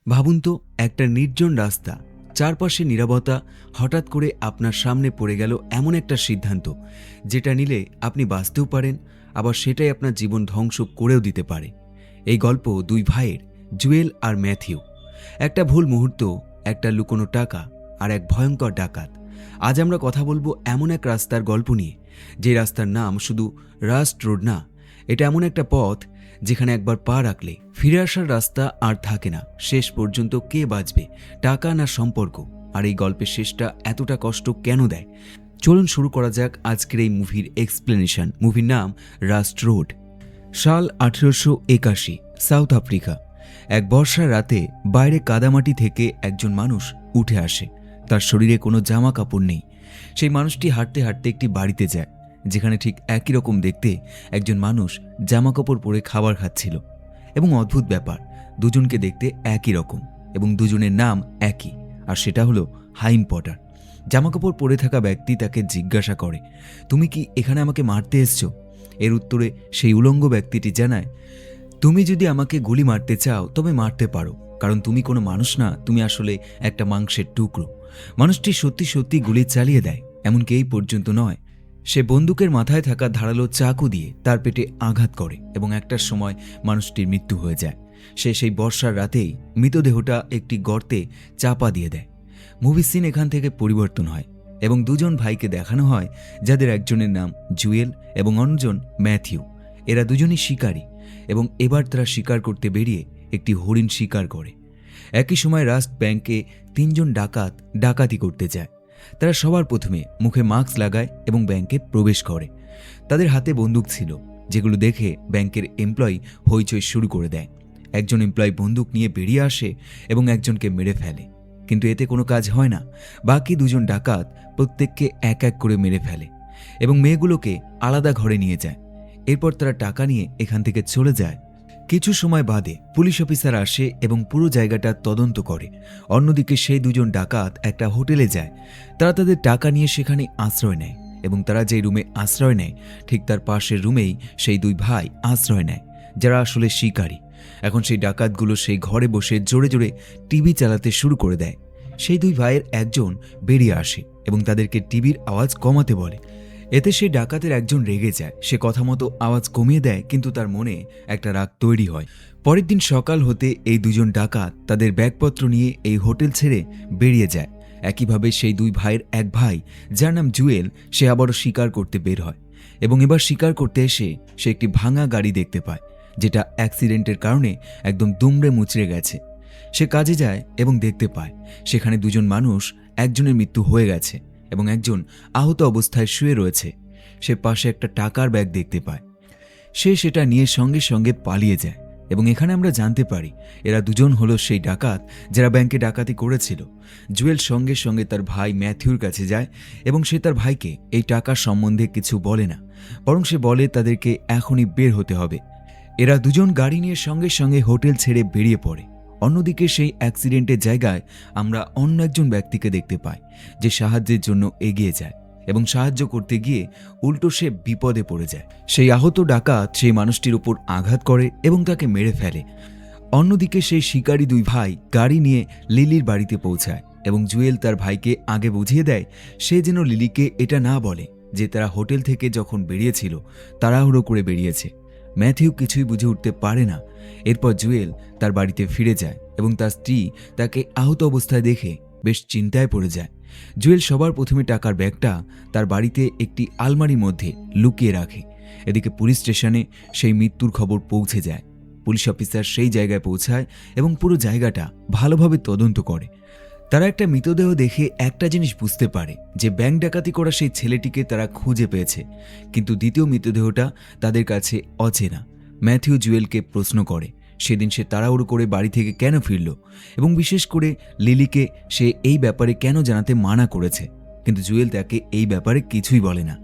ভাবুন তো, একটা নির্জন রাস্তা, চারপাশে নীরবতা, হঠাৎ করে আপনার সামনে পড়ে গেল এমন একটা সিদ্ধান্ত যেটা নিলে আপনি বাঁচতেও পারেন, আবার সেটাই আপনার জীবন ধ্বংস করেও দিতে পারে। এই গল্প দুই ভাইয়ের, জুয়েল আর ম্যাথিউ। একটা ভুল মুহূর্ত, একটা লুকোনো টাকা আর এক ভয়ঙ্কর ডাকাত। আজ আমরা কথা বলবো এমন এক রাস্তার গল্প নিয়ে, যে রাস্তার নাম শুধু রাস্ট রোড না, এটা এমন একটা পথ যেখানে একবার পা রাখলে ফিরে আসার রাস্তা আর থাকে না। শেষ পর্যন্ত কে বাঁচবে, টাকা না সম্পর্ক? আর এই গল্পের শেষটা এতটা কষ্ট কেন দেয়? চলুন শুরু করা যাক আজকের এই মুভির এক্সপ্লেনেশন। মুভির নাম রাস্ট রোড। সাল 1881, সাউথ আফ্রিকা। এক বর্ষার রাতে বাইরে কাদামাটি থেকে একজন মানুষ উঠে আসে। তার শরীরে কোনো জামা কাপড় নেই। সেই মানুষটি হাঁটতে হাঁটতে একটি বাড়িতে যায়, যেখানে ঠিক একই রকম দেখতে একজন মানুষ জামা কাপড় পরে খাবার খাচ্ছিল। এবং অদ্ভুত ব্যাপার, দুজনকে দেখতে একই রকম এবং দুজনের নাম একই, আর সেটা হলো হাইম পটার। জামা কাপড় পরে থাকা ব্যক্তি তাকে জিজ্ঞাসা করে, তুমি কি এখানে আমাকে মারতে এসছো? এর উত্তরে সেই উলঙ্গ ব্যক্তিটি জানায়, তুমি যদি আমাকে গুলি মারতে চাও তবে মারতে পারো, কারণ তুমি কোনো মানুষ না, তুমি আসলে একটা মাংসের টুকরো। মানুষটি সত্যি সত্যি গুলি চালিয়ে দেয়। এমনকি এই পর্যন্ত নয়, সে বন্দুকের মাথায় থাকা ধারালো চাকু দিয়ে তার পেটে আঘাত করে এবং একটার সময় মানুষটির মৃত্যু হয়ে যায়। সে সেই বর্ষার রাতেই মৃতদেহটা একটি গর্তে চাপা দিয়ে দেয়। মুভি সিন এখান থেকে পরিবর্তন হয় এবং দুজন ভাইকে দেখানো হয়, যাদের একজনের নাম জুয়েল এবং অন্যজন ম্যাথিউ। এরা দুজনই শিকারী এবং এবার তারা শিকার করতে বেরিয়ে একটি হরিণ শিকার করে। একই সময় রাস্ট ব্যাংকে তিনজন ডাকাত ডাকাতি করতে যায়। তারা সবার প্রথমে মুখে মাস্ক লাগায় এবং ব্যাংকে প্রবেশ করে। তাদের হাতে বন্দুক ছিল, যেগুলো দেখে ব্যাংকের এমপ্লয়ি হইচই শুরু করে দেয়। একজন এমপ্লয়ি বন্দুক নিয়ে বেরিয়ে আসে এবং একজনকে মেরে ফেলে, কিন্তু এতে কোনো কাজ হয় না। বাকি দুজন ডাকাত প্রত্যেককে এক এক করে মেরে ফেলে এবং মেয়েগুলোকে আলাদা ঘরে নিয়ে যায়। এরপর তারা টাকা নিয়ে এখান থেকে চলে যায়। কিছু সময় বাদে পুলিশ অফিসার আসে এবং পুরো জায়গাটা তদন্ত করে। অন্যদিকে সেই দুজন ডাকাত একটা হোটেলে যায়। তারা তাদের টাকা নিয়ে সেখানে আশ্রয় নেয় এবং তারা যে রুমে আশ্রয় নেয় ঠিক তার পাশের রুমেই সেই দুই ভাই আশ্রয় নেয়, যারা আসলে শিকারী। এখন সেই ডাকাতগুলো সেই ঘরে বসে জোরে জোরে টিভি চালাতে শুরু করে দেয়। সেই দুই ভাইয়ের একজন বেরিয়ে আসে এবং তাদেরকে টিভির আওয়াজ কমাতে বলে। এতে সেই ডাকাতের একজন রেগে যায়। সে কথা মতো আওয়াজ কমিয়ে দেয়, কিন্তু তার মনে একটা রাগ তৈরি হয়। পরের দিন সকাল হতে এই দুজন ডাকাত তাদের ব্যাগপত্র নিয়ে এই হোটেল ছেড়ে বেরিয়ে যায়। একইভাবে সেই দুই ভাইয়ের এক ভাই, যার নাম জুয়েল, সে আবারও শিকার করতে বের হয় এবং এবার শিকার করতে এসে সে একটি ভাঙা গাড়ি দেখতে পায়, যেটা অ্যাক্সিডেন্টের কারণে একদম দুমড়ে মুচড়ে গেছে। সে কাজে যায় এবং দেখতে পায় সেখানে দুজন মানুষ, একজনের মৃত্যু হয়ে গেছে এবং একজন আহত অবস্থায় শুয়ে রয়েছে। সে পাশে একটা টাকার ব্যাগ দেখতে পায়। সে সেটা নিয়ে সঙ্গে সঙ্গে পালিয়ে যায় এবং এখানে আমরা জানতে পারি এরা দুজন হলো সেই ডাকাত যারা ব্যাংকে ডাকাতি করেছিল। জুয়েল সঙ্গে সঙ্গে তার ভাই ম্যাথিউর কাছে যায় এবং সে তার ভাইকে এই টাকার সম্বন্ধে কিছু বলে না, বরং সে বলে তাদেরকে এখনই বের হতে হবে। এরা দুজন গাড়ি নিয়ে সঙ্গে সঙ্গে হোটেল ছেড়ে বেরিয়ে পড়ে। অন্যদিকে সেই অ্যাক্সিডেন্টের জায়গায় আমরা অন্য একজন ব্যক্তিকে দেখতে পাই, যে সাহায্যের জন্য এগিয়ে যায় এবং সাহায্য করতে গিয়ে উল্টো সে বিপদে পড়ে যায়। সেই আহত ডাকাত সেই মানুষটির উপর আঘাত করে এবং তাকে মেরে ফেলে। অন্যদিকে সেই শিকারী দুই ভাই গাড়ি নিয়ে লিলির বাড়িতে পৌঁছায় এবং জুয়েল তার ভাইকে আগে বুঝিয়ে দেয় সে যেন লিলিকে এটা না বলে যে তারা হোটেল থেকে যখন বেরিয়েছিল তাড়াহুড়ো করে বেরিয়েছে। ম্যাথিউ কিছুই বুঝে উঠতে পারে না। এরপর জুয়েল তার বাড়িতে ফিরে যায় এবং তার স্ত্রী তাকে আহত অবস্থায় দেখে বেশ চিন্তায় পড়ে যায়। জুয়েল সবার প্রথমে টাকার ব্যাগটা তার বাড়িতে একটি আলমারির মধ্যে লুকিয়ে রাখে। এদিকে পুলিশ স্টেশনে সেই মৃত্যুর খবর পৌঁছে যায়। পুলিশ অফিসার সেই জায়গায় পৌঁছায় এবং পুরো জায়গাটা ভালোভাবে তদন্ত করে। তারা একটা মৃতদেহ দেখে একটা জিনিস বুঝতে পারে যে ব্যাংক ডাকাতি করা সেই ছেলেটিকে তারা খুঁজে পেয়েছে, কিন্তু দ্বিতীয় মৃতদেহটা তাদের কাছে অচেনা। ম্যাথিউ জুয়েলকে প্রশ্ন করে সেদিন সে তাড়াহুড়ো করে বাড়ি থেকে কেন ফিরল এবং বিশেষ করে লিলিকে সে এই ব্যাপারে কেন জানাতে মানা করেছে, কিন্তু জুয়েল তাকে এই ব্যাপারে কিছুই বলে না।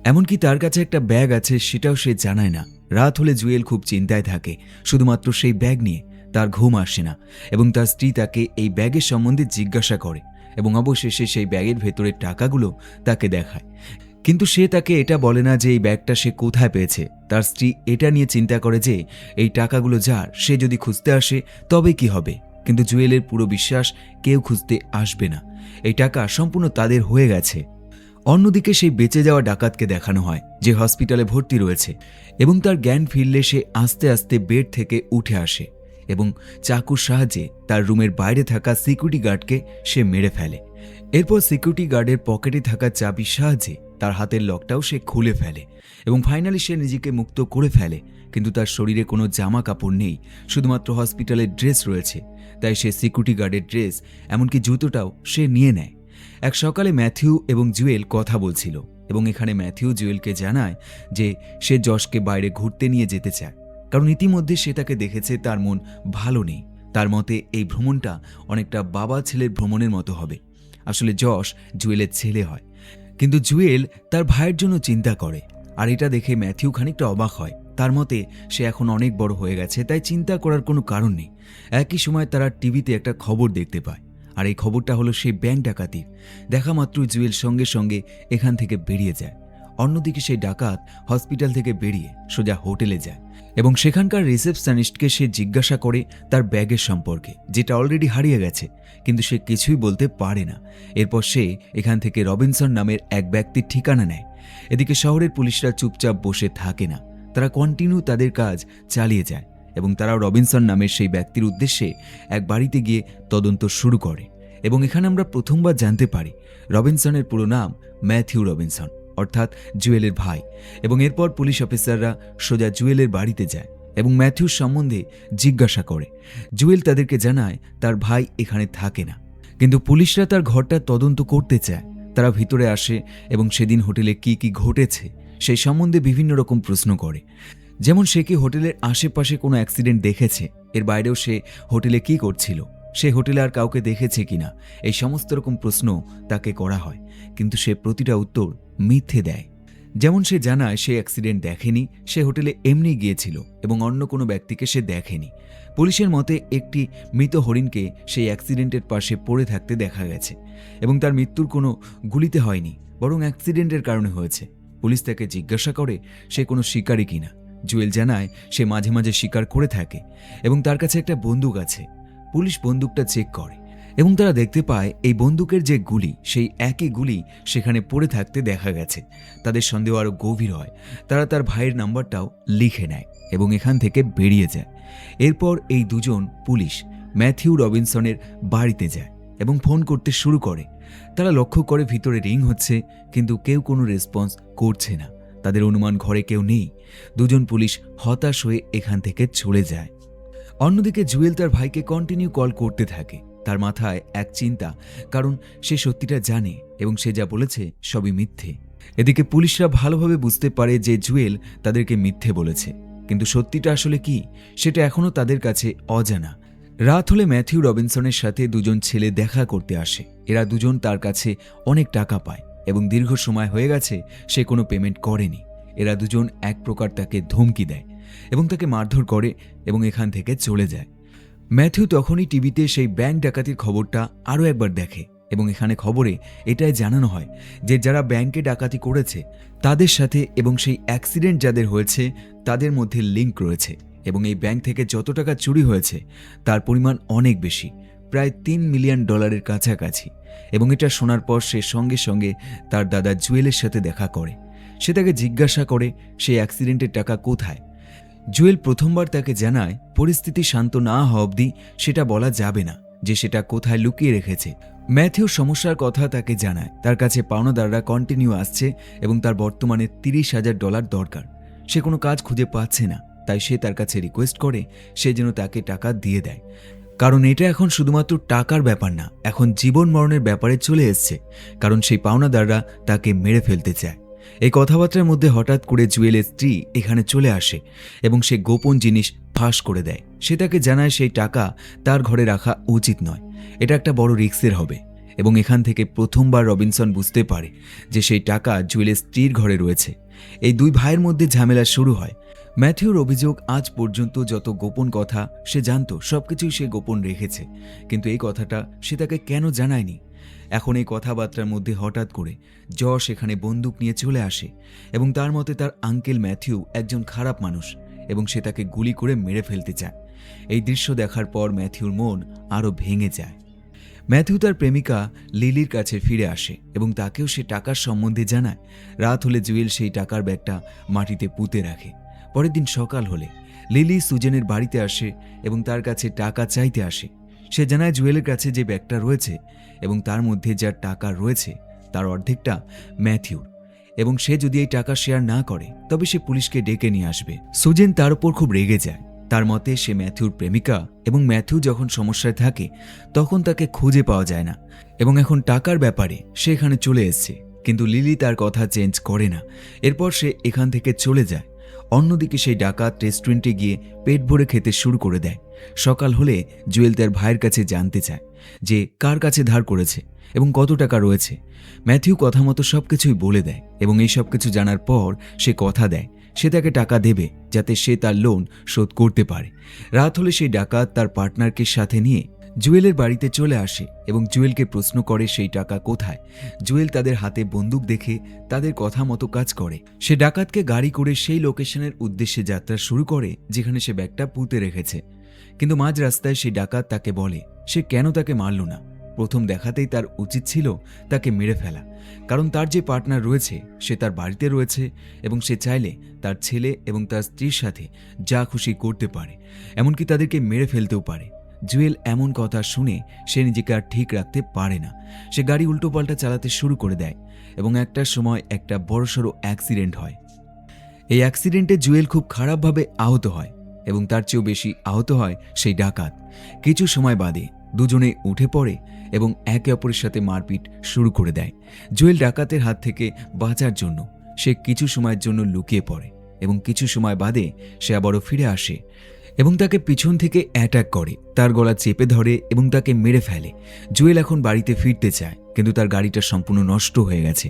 এমনকি তার কাছে একটা ব্যাগ আছে সেটাও সে জানায় না। রাত হলে জুয়েল খুব চিন্তায় থাকে, শুধুমাত্র সেই ব্যাগ নিয়ে তার ঘুম আসে না এবং তার স্ত্রী তাকে এই ব্যাগের সম্বন্ধে জিজ্ঞাসা করে এবং অবশেষে সেই ব্যাগের ভেতরের টাকাগুলো তাকে দেখায়। কিন্তু সে তাকে এটা বলে না যে এই ব্যাগটা সে কোথায় পেয়েছে। তার স্ত্রী এটা নিয়ে চিন্তা করে যে এই টাকাগুলো যার, সে যদি খুঁজতে আসে তবে কি হবে। কিন্তু জুয়েলের পুরো বিশ্বাস কেউ খুঁজতে আসবে না, এই টাকা সম্পূর্ণ তাদের হয়ে গেছে। অন্যদিকে সেই বেঁচে যাওয়া ডাকাতকে দেখানো হয় যে হসপিটালে ভর্তি রয়েছে এবং তার জ্ঞান ফিরলে সে আস্তে আস্তে বেড থেকে উঠে আসে এবং চাকুর সাহায্যে তার রুমের বাইরে থাকা সিকিউরিটি গার্ডকে সে মেরে ফেলে। এরপর সিকিউরিটি গার্ডের পকেটে থাকা চাবির সাহায্যে তার হাতের লকটাও সে খুলে ফেলে এবং ফাইনালি সে নিজেকে মুক্ত করে ফেলে। কিন্তু তার শরীরে কোনো জামা কাপড় নেই, শুধুমাত্র হসপিটালের ড্রেস রয়েছে। তাই সে সিকিউরিটি গার্ডের ড্রেস এমনকি জুতোটাও সে নিয়ে নেয়। এক সকালে ম্যাথিউ এবং জুয়েল কথা বলছিল এবং এখানে ম্যাথিউ জুয়েলকে জানায় যে সে যশকে বাইরে ঘুরতে নিয়ে যেতে চায়, কারণ ইতিমধ্যে সে তাকে দেখেছে তার মন ভালো নেই। তার মতে এই ভ্রমণটা অনেকটা বাবা ছেলের ভ্রমণের মতো হবে। আসলে যশ জুয়েলের ছেলে হয়, কিন্তু জুয়েল তার ভাইয়ের জন্য চিন্তা করে। আর এটা দেখে ম্যাথিউ খানিকটা অবাক হয়। তার মতে সে এখন অনেক বড় হয়ে গেছে, তাই চিন্তা করার কোনো কারণ নেই। একই সময় তারা টিভিতে একটা খবর দেখতে পায়, আর এই খবরটা হলো সেই ব্যাংক ডাকাতির। দেখা মাত্র জুয়েল সঙ্গে সঙ্গে এখান থেকে বেরিয়ে যায়। অন্যদিকে সেই ডাকাত হসপিটাল থেকে বেরিয়ে সোজা হোটেলে যায় এবং সেখানকার রিসেপশনিস্টকে সে জিজ্ঞাসা করে তার ব্যাগের সম্পর্কে, যেটা অলরেডি হারিয়ে গেছে, কিন্তু সে কিছুই বলতে পারে না। এরপর সে এখান থেকে রবিনসন নামের এক ব্যক্তির ঠিকানা নেয়। এদিকে শহরের পুলিশরা চুপচাপ বসে থাকে না, তারা কন্টিনিউ তাদের কাজ চালিয়ে যায় এবং তারা রবিনসন নামের সেই ব্যক্তির উদ্দেশ্যে এক বাড়িতে গিয়ে তদন্ত শুরু করে। এবং এখানে আমরা প্রথমবার জানতে পারি রবিনসনের পুরো নাম ম্যাথিউ রবিনসন, অর্থাৎ জুয়েলের ভাই। এবং এরপর পুলিশ অফিসাররা সোজা জুয়েলের বাড়িতে যায় এবং ম্যাথিউর সম্বন্ধে জিজ্ঞাসা করে। জুয়েল তাদেরকে জানায় তার ভাই এখানে থাকে না, কিন্তু পুলিশরা তার ঘরটা তদন্ত করতে চায়। তারা ভিতরে আসে এবং সেদিন হোটেলে কি কি ঘটেছে সেই সম্বন্ধে বিভিন্ন রকম প্রশ্ন করে, যেমন সে কি হোটেলের আশেপাশে কোনো অ্যাক্সিডেন্ট দেখেছে, এর বাইরেও সে হোটেলে কি করছিল, সে হোটেলে আর কাউকে দেখেছে কিনা, এই সমস্ত রকম প্রশ্ন তাকে করা হয়। কিন্তু সে প্রতিটা উত্তর মিথ্যে দেয়। যেমন সে জানায় সে অ্যাক্সিডেন্ট দেখেনি, সে হোটেলে এমনি গিয়েছিল এবং অন্য কোনো ব্যক্তিকে সে দেখেনি। পুলিশের মতে একটি মৃত হরিণকে সেই অ্যাক্সিডেন্টের পাশে পড়ে থাকতে দেখা গেছে এবং তার মৃত্যুর কোনো গুলিতে হয়নি, বরং অ্যাক্সিডেন্টের কারণে হয়েছে। পুলিশ তাকে জিজ্ঞাসা করে সে কোনো শিকারী কিনা। জুয়েল জানায় সে মাঝে মাঝে শিকার করে থাকে এবং তার কাছে একটা বন্দুক আছে। পুলিশ বন্দুকটা চেক করে এবং তারা দেখতে পায় এই বন্দুকের যে গুলি সেই একই গুলি সেখানে পড়ে থাকতে দেখা গেছে। তাদের সন্দেহ আরও গভীর হয়। তারা তার ভাইয়ের নাম্বারটাও লিখে নেয় এবং এখান থেকে বেরিয়ে যায়। এরপর এই দুজন পুলিশ ম্যাথিউ রবিনসনের বাড়িতে যায় এবং ফোন করতে শুরু করে। তারা লক্ষ্য করে ভিতরে রিং হচ্ছে, কিন্তু কেউ কোনো রেসপন্স করছে না। তাদের অনুমান ঘরে কেউ নেই। দুজন পুলিশ হতাশ হয়ে এখান থেকে চলে যায়। অন্যদিকে জুয়েল তার ভাইকে কন্টিনিউ কল করতে থাকে। তার মাথায় এক চিন্তা, কারণ সে সত্যিটা জানে এবং সে যা বলেছে সবই মিথ্যে। এদিকে পুলিশরা ভালোভাবে বুঝতে পারে যে জুয়েল তাদেরকে মিথ্যে বলেছে, কিন্তু সত্যিটা আসলে কি সেটা এখনও তাদের কাছে অজানা। রাত হলে ম্যাথিউ রবিনসনের সাথে দুজন ছেলে দেখা করতে আসে। এরা দুজন তার কাছে অনেক টাকা পায় এবং দীর্ঘ সময় হয়ে গেছে সে কোনো পেমেন্ট করেনি। এরা দুজন এক প্রকার তাকে ধমকি দেয় এবং তাকে মারধর করে এবং এখান থেকে চলে যায়। ম্যাথিউ তখনই টিভিতে সেই ব্যাংক ডাকাতির খবরটা আরও একবার দেখে এবং এখানে খবরে এটাই জানানো হয় যে যারা ব্যাংকে ডাকাতি করেছে তাদের সাথে এবং সেই অ্যাক্সিডেন্ট যাদের হয়েছে তাদের মধ্যে লিঙ্ক রয়েছে এবং এই ব্যাংক থেকে যত টাকা চুরি হয়েছে তার পরিমাণ অনেক বেশি, প্রায় $3 মিলিয়ন কাছাকাছি। এবং এটা শোনার পর সে সঙ্গে সঙ্গে তার দাদা জুয়েলের সাথে দেখা করে। সে তাকে জিজ্ঞাসা করে সেই অ্যাক্সিডেন্টের টাকা কোথায়। জুয়েল প্রথমবার তাকে জানায় পরিস্থিতি শান্ত না হওয়া অবধি সেটা বলা যাবে না যে সেটা কোথায় লুকিয়ে রেখেছে। ম্যাথিউ সমস্যার কথা তাকে জানায়। তার কাছে পাওনাদাররা কন্টিনিউ আসছে এবং তার বর্তমানে $30,000 দরকার। সে কোনো কাজ খুঁজে পাচ্ছে না, তাই সে তার কাছে রিকোয়েস্ট করে সে যেন তাকে টাকা দিয়ে দেয়, কারণ এটা এখন শুধুমাত্র টাকার ব্যাপার না, এখন জীবন মরণের ব্যাপারে চলে এসছে, কারণ সেই পাওনাদাররা তাকে মেরে ফেলতে চায়। এই কথাবার্তার মধ্যে হঠাৎ করে জুয়েলের স্ত্রী এখানে চলে আসে এবং সে গোপন জিনিস ফাঁস করে দেয়। সে তাকে জানায় সেই টাকা তার ঘরে রাখা উচিত নয়, এটা একটা বড় রিস্কের হবে। এবং এখান থেকে প্রথমবার রবিনসন বুঝতে পারে যে সেই টাকা জুয়েলের স্ত্রীর ঘরে রয়েছে। এই দুই ভাইয়ের মধ্যে ঝামেলা শুরু হয়। ম্যাথিউর অভিযোগ আজ পর্যন্ত যত গোপন কথা সে জানত সবকিছুই সে গোপন রেখেছে, কিন্তু এই কথাটা সে তাকে কেন জানায়নি। এখন এই কথাবার্তার মধ্যে হঠাৎ করে যশ এখানে বন্দুক নিয়ে চলে আসে এবং তার মতে তার আঙ্কেল ম্যাথিউ একজন খারাপ মানুষ এবং সে তাকে গুলি করে মেরে ফেলতে চায়। এই দৃশ্য দেখার পর ম্যাথিউর মন আরও ভেঙে যায়। ম্যাথিউ তার প্রেমিকা লিলির কাছে ফিরে আসে এবং তাকেও সে টাকার সম্বন্ধে জানায়। রাত হলে জুয়েল সেই টাকার ব্যাগটা মাটিতে পুঁতে রাখে। পরের দিন সকাল হলে লিলি সুজেনের বাড়িতে আসে এবং তার কাছে টাকা চাইতে আসে। সে জানায় জুয়েলের কাছে যে ব্যাগটা রয়েছে এবং তার মধ্যে যার টাকা রয়েছে তার অর্ধেকটা ম্যাথিউর, এবং সে যদি এই টাকা শেয়ার না করে তবে সে পুলিশকে ডেকে নিয়ে আসবে। সুজেন তার উপর খুব রেগে যায়। তার মতে সে ম্যাথিউর প্রেমিকা এবং ম্যাথিউ যখন সমস্যায় থাকে তখন তাকে খুঁজে পাওয়া যায় না, এবং এখন টাকার ব্যাপারে সে এখানে চলে এসছে। কিন্তু লিলি তার কথা চেঞ্জ করে না। এরপর সে এখান থেকে চলে যায়। অন্যদিকে সেই ডাকাত রেস্টুরেন্টে গিয়ে পেট ভরে খেতে শুরু করে দেয়। সকাল হলে জুয়েল তার ভাইয়ের কাছে জানতে চায় যে কার কাছে ধার করেছে এবং কত টাকা রয়েছে। ম্যাথিউ কথা মতো সবকিছুই বলে দেয় এবং এই সবকিছু জানার পর সে কথা দেয় সে তাকে টাকা দেবে যাতে সে তার লোন শোধ করতে পারে। রাত হলে সেই ডাকাত তার পার্টনারকে সাথে নিয়ে জুয়েলের বাড়িতে চলে আসে এবং জুয়েলকে প্রশ্ন করে সেই টাকা কোথায়। জুয়েল তাদের হাতে বন্দুক দেখে তাদের কথা মতো কাজ করে। সে ডাকাতকে গাড়ি করে সেই লোকেশনের উদ্দেশ্যে যাত্রা শুরু করে যেখানে সে ব্যাগটা পুঁতে রেখেছে। কিন্তু মাঝ রাস্তায় সেই ডাকাত তাকে বলে সে কেন তাকে মারল না। প্রথম দেখাতেই তার উচিত ছিল তাকে মেরে ফেলা, কারণ তার যে পার্টনার রয়েছে সে তার বাড়িতে রয়েছে এবং সে চাইলে তার ছেলে এবং তার স্ত্রীর সাথে যা খুশি করতে পারে, এমনকি তাদেরকে মেরে ফেলতেও পারে। জুয়েল এমন কথা শুনে সে নিজেকে আর ঠিক রাখতে পারে না। সে গাড়ি উল্টোপাল্টা চালাতে শুরু করে দেয় এবং একটা সময় একটা বড়সড় অ্যাক্সিডেন্ট হয়। এই অ্যাক্সিডেন্টে জুয়েল খুব খারাপভাবে আহত হয় এবং তার চেয়েও বেশি আহত হয় সেই ডাকাত। কিছু সময় বাদে দুজনে উঠে পড়ে এবং একে অপরের সাথে মারপিট শুরু করে দেয়। জুয়েল ডাকাতের হাত থেকে বাঁচার জন্য সে কিছু সময়ের জন্য লুকিয়ে পড়ে এবং কিছু সময় বাদে সে আবারও ফিরে আসে এবং তাকে পিছন থেকে অ্যাটাক করে, তার গলা চেপে ধরে এবং তাকে মেরে ফেলে। জুয়েল এখন বাড়িতে ফিরতে চায় কিন্তু তার গাড়িটা সম্পূর্ণ নষ্ট হয়ে গেছে।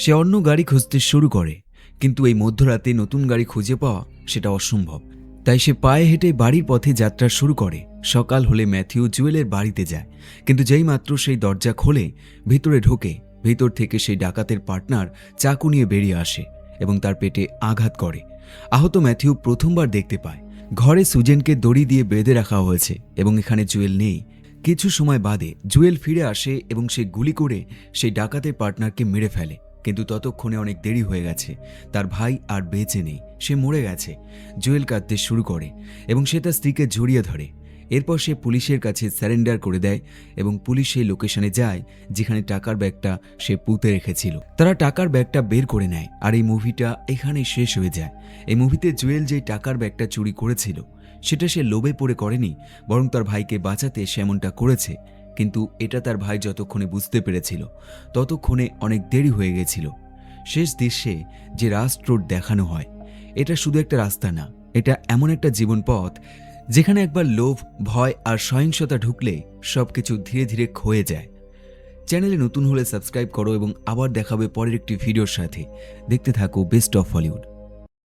সে অন্য গাড়ি খুঁজতে শুরু করে কিন্তু এই মধ্যরাতে নতুন গাড়ি খুঁজে পাওয়া সেটা অসম্ভব। তাই সে পায়ে হেঁটে বাড়ির পথে যাত্রা শুরু করে। সকাল হলে ম্যাথিউ জুয়েলের বাড়িতে যায়, কিন্তু যেই মাত্র সেই দরজা খোলে ভিতরে ঢোকে, ভিতর থেকে সেই ডাকাতের পার্টনার চাকু নিয়ে বেরিয়ে আসে এবং তার পেটে আঘাত করে। আহত ম্যাথিউ প্রথমবার দেখতে পায় ঘরে সুজেনকে দড়ি দিয়ে বেঁধে রাখা হয়েছে এবং এখানে জুয়েল নেই। কিছু সময় বাদে জুয়েল ফিরে আসে এবং সে গুলি করে সেই ডাকাতের পার্টনারকে মেরে ফেলে, কিন্তু ততক্ষণে অনেক দেরি হয়ে গেছে। তার ভাই আর বেঁচে নেই, সে মরে গেছে। জুয়েল কাঁদতে শুরু করে এবং সে তার স্ত্রীকে জড়িয়ে ধরে। এরপর সে পুলিশের কাছে স্যারেন্ডার করে দেয় এবং পুলিশ সেই লোকেশনে যায় যেখানে টাকার ব্যাগটা সে পুঁতে রেখেছিল। তারা টাকার ব্যাগটা বের করে নেয় আর এই মুভিটা এখানেই শেষ হয়ে যায়। এই মুভিতে জুয়েল যেই টাকার ব্যাগটা চুরি করেছিল সেটা সে লোভে পড়ে করেনি, বরং তার ভাইকে বাঁচাতে সে এমনটা করেছে। কিন্তু এটা তার ভাই যতক্ষণে বুঝতে পেরেছিল ততক্ষণে অনেক দেরি হয়ে গেছিল। শেষ দৃশ্যে যে রাস্ট রোড দেখানো হয় এটা শুধু একটা রাস্তা না, এটা এমন একটা জীবন পথ যেখানে একবার লোভ, ভয় আর সহিংসতা ঢুকলে সবকিছু ধীরে ধীরে ক্ষয়ে যায়। চ্যানেলে নতুন হলে সাবস্ক্রাইব করো এবং আবার দেখাবে পরের একটি ভিডিওর সাথে। দেখতে থাকো বেস্ট অফ হলিউড।